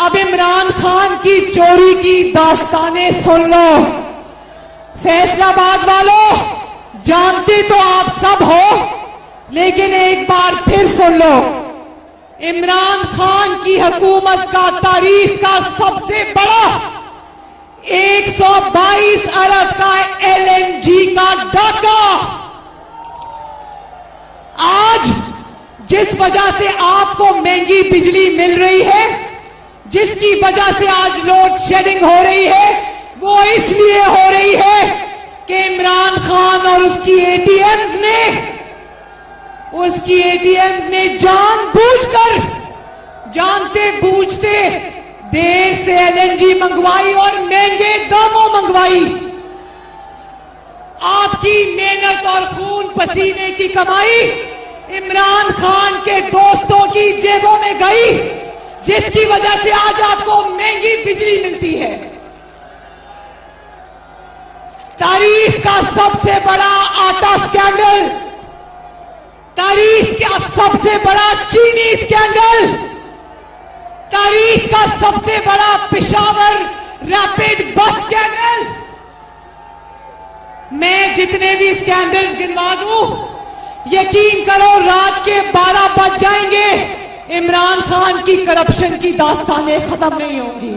अब इमरान खान की चोरी की दास्तानें सुन लो। फैसलाबाद वालों, जानते तो आप सब हो, लेकिन एक बार फिर सुन लो। इमरान खान की हुकूमत का तारीख का सबसे बड़ा 122 अरब का LNG का डाका आज जिस वजह से आपको महंगी बिजली मिल रही है, जिसकी वजह से आज लोड शेडिंग हो रही है, वो इसलिए हो रही है कि इमरान खान और उसकी एटीएम्स ने जानबूझकर, जानते बूझते देर से LNG मंगवाई और महंगे दामों मंगवाई। आपकी मेहनत और खून पसीने की कमाई इमरान खान के दोस्तों की जेबों में गई, जिसकी वजह से आज आपको महंगी बिजली मिलती है। तारीख का सबसे बड़ा आटा स्कैंडल, तारीख का सबसे बड़ा चीनी स्कैंडल, तारीख का सबसे बड़ा पेशावर रैपिड बस स्कैंडल। मैं जितने भी स्कैंडल गिनवा दूं, यकीन करो रात के 12 बज जाएंगे, इमरान खान की करप्शन की दास्तानें खत्म नहीं होंगी।